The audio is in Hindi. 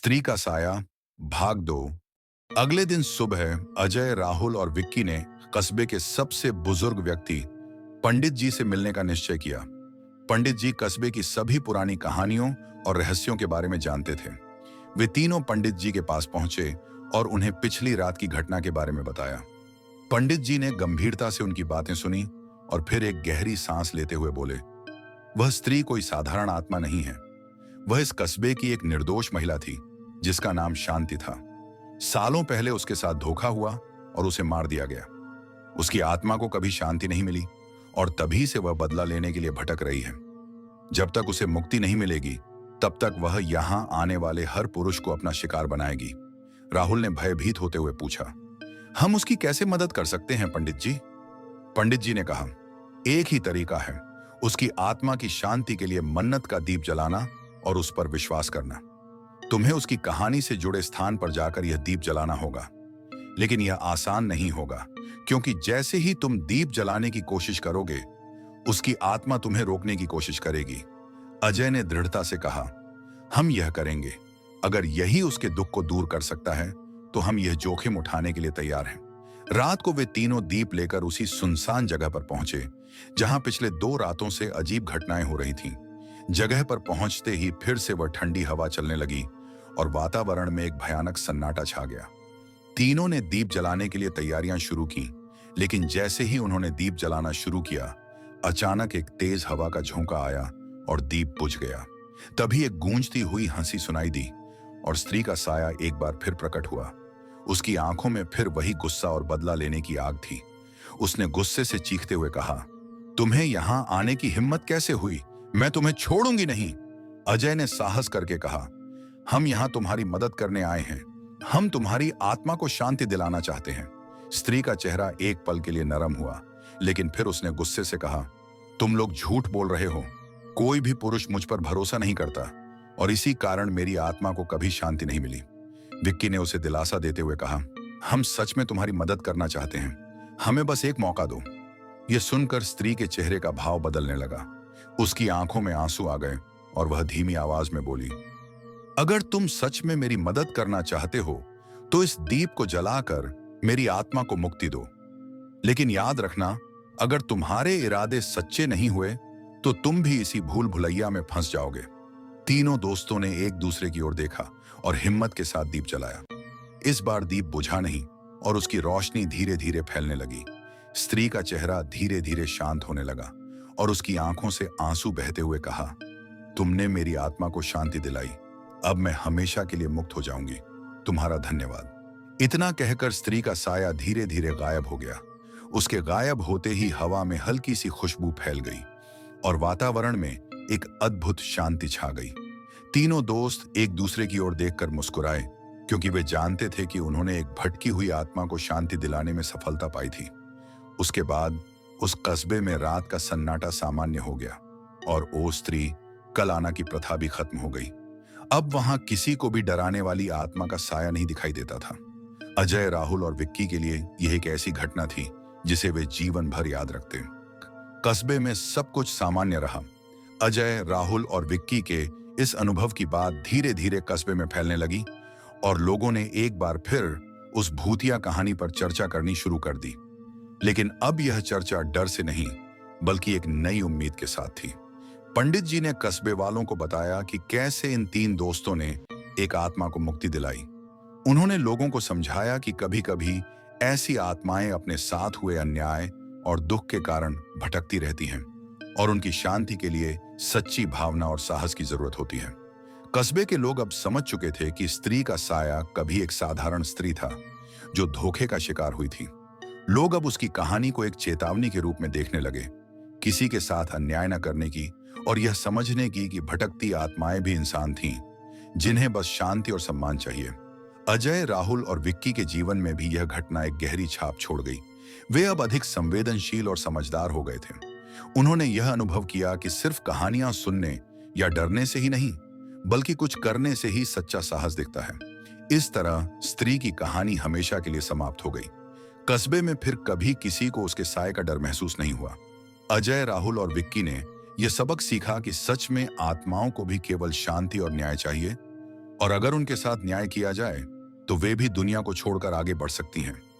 स्त्री का साया, भाग दो। अगले दिन सुबह अजय, राहुल और विक्की ने कस्बे के सबसे बुजुर्ग व्यक्ति पंडित जी से मिलने का निश्चय किया। पंडित जी कस्बे की सभी पुरानी कहानियों और रहस्यों के बारे में जानते थे। वे तीनों पंडित जी के पास पहुंचे और उन्हें पिछली रात की घटना के बारे में बताया। पंडित जी ने गंभीरता से उनकी बातें सुनी और फिर एक गहरी सांस लेते हुए बोले, वह स्त्री कोई साधारण आत्मा नहीं है। वह इस कस्बे की एक निर्दोष महिला थी जिसका नाम शांति था। सालों पहले उसके साथ धोखा हुआ और उसे मार दिया गया। उसकी आत्मा को कभी शांति नहीं मिली और तभी से वह बदला लेने के लिए भटक रही है। जब तक उसे मुक्ति नहीं मिलेगी तब तक वह यहां आने वाले हर पुरुष को अपना शिकार बनाएगी। राहुल ने भयभीत होते हुए पूछा, हम उसकी कैसे मदद कर सकते हैं पंडित जी? पंडित जी ने कहा, एक ही तरीका है, उसकी आत्मा की शांति के लिए मन्नत का दीप जलाना और उस पर विश्वास करना। तुम्हें उसकी कहानी से जुड़े स्थान पर जाकर यह दीप जलाना होगा, लेकिन यह आसान नहीं होगा, क्योंकि जैसे ही तुम दीप जलाने की कोशिश करोगे उसकी आत्मा तुम्हें रोकने की कोशिश करेगी। अजय ने दृढ़ता से कहा, हम यह करेंगे। अगर यही उसके दुख को दूर कर सकता है तो हम यह जोखिम उठाने के लिए तैयार हैं। रात को वे तीनों दीप लेकर उसी सुनसान जगह पर पहुंचे जहां पिछले 2 रातों से अजीब घटनाएं हो रही थीं। जगह पर पहुंचते ही फिर से वह ठंडी हवा चलने लगी और वातावरण में एक भयानक सन्नाटा छा गया। तीनों ने दीप जलाने के लिए तैयारियां शुरू की, लेकिन जैसे ही उन्होंने दीप जलाना शुरू किया, अचानक एक तेज हवा का झोंका आया और दीप बुझ गया। तभी एक गूंजती हुई हंसी सुनाई दी और स्त्री का साया एक बार फिर प्रकट हुआ। उसकी आंखों में फिर वही गुस्सा और बदला लेने की आग थी। उसने गुस्से से चीखते हुए कहा, तुम्हें यहां आने की हिम्मत कैसे हुई? मैं तुम्हें छोड़ूंगी नहीं। अजय ने साहस करके कहा, हम यहां तुम्हारी मदद करने आए हैं। हम तुम्हारी आत्मा को शांति दिलाना चाहते हैं। स्त्री का चेहरा एक पल के लिए नरम हुआ, लेकिन फिर उसने गुस्से से कहा, तुम लोग झूठ बोल रहे हो। कोई भी पुरुष मुझ पर भरोसा नहीं करता और इसी कारण मेरी आत्मा को कभी शांति नहीं मिली। विक्की ने उसे दिलासा देते हुए कहा, हम सच में तुम्हारी मदद करना चाहते हैं, हमें बस एक मौका दो। यह सुनकर स्त्री के चेहरे का भाव बदलने लगा। उसकी आंखों में आंसू आ गए और वह धीमी आवाज में बोली, अगर तुम सच में मेरी मदद करना चाहते हो तो इस दीप को जलाकर मेरी आत्मा को मुक्ति दो। लेकिन याद रखना, अगर तुम्हारे इरादे सच्चे नहीं हुए तो तुम भी इसी भूल भुलैया में फंस जाओगे। तीनों दोस्तों ने एक दूसरे की ओर देखा और हिम्मत के साथ दीप जलाया। इस बार दीप बुझा नहीं और उसकी रोशनी धीरे धीरे फैलने लगी। स्त्री का चेहरा धीरे धीरे शांत होने लगा और उसकी आंखों से आंसू बहते हुए कहा, तुमने मेरी आत्मा को शांति दिलाई। अब मैं हमेशा के लिए मुक्त हो जाऊंगी। तुम्हारा धन्यवाद। इतना कहकर स्त्री का साया धीरे धीरे गायब हो गया। उसके गायब होते ही हवा में हल्की सी खुशबू फैल गई और वातावरण में एक अद्भुत शांति छा गई। तीनों दोस्त एक दूसरे की ओर देखकर मुस्कुराए, क्योंकि वे जानते थे कि उन्होंने एक भटकी हुई आत्मा को शांति दिलाने में सफलता पाई थी। उसके बाद उस कस्बे में रात का सन्नाटा सामान्य हो गया और ओ स्त्री कल आना की प्रथा भी खत्म हो गई। अब वहां किसी को भी डराने वाली आत्मा का साया नहीं दिखाई देता था। अजय, राहुल और विक्की के लिए यह एक ऐसी घटना थी जिसे वे जीवन भर याद रखते। कस्बे में सब कुछ सामान्य रहा। अजय, राहुल और विक्की के इस अनुभव की बात धीरे धीरे कस्बे में फैलने लगी और लोगों ने एक बार फिर उस भूतिया कहानी पर चर्चा करनी शुरू कर दी। लेकिन अब यह चर्चा डर से नहीं, बल्कि एक नई उम्मीद के साथ थी। पंडित जी ने कस्बे वालों को बताया कि कैसे इन 3 दोस्तों ने एक आत्मा को मुक्ति दिलाई। उन्होंने लोगों को समझाया कि कभी-कभी ऐसी आत्माएं अपने साथ हुए अन्याय और दुख के कारण भटकती रहती हैं और उनकी शांति के लिए सच्ची भावना और साहस की जरूरत होती है। कस्बे के लोग अब समझ चुके थे कि स्त्री का साया कभी एक साधारण स्त्री था जो धोखे का शिकार हुई थी। लोग अब उसकी कहानी को एक चेतावनी के रूप में देखने लगे, किसी के साथ अन्याय न करने की और यह समझने की कि भटकती आत्माएं भी इंसान थीं, जिन्हें बस शांति और सम्मान चाहिए। अजय, राहुल और विक्की के जीवन में भी यह घटना एक गहरी छाप छोड़ गई। वे अब अधिक संवेदनशील और समझदार हो गए थे। उन्होंने यह अनुभव किया कि सिर्फ कहानियां सुनने या डरने से ही नहीं, बल्कि कुछ करने से ही सच्चा साहस दिखता है। इस तरह स्त्री की कहानी हमेशा के लिए समाप्त हो गई। कस्बे में फिर कभी किसी को उसके साए का डर महसूस नहीं हुआ। अजय, राहुल और विक्की ने यह सबक सीखा कि सच में आत्माओं को भी केवल शांति और न्याय चाहिए और अगर उनके साथ न्याय किया जाए तो वे भी दुनिया को छोड़कर आगे बढ़ सकती हैं।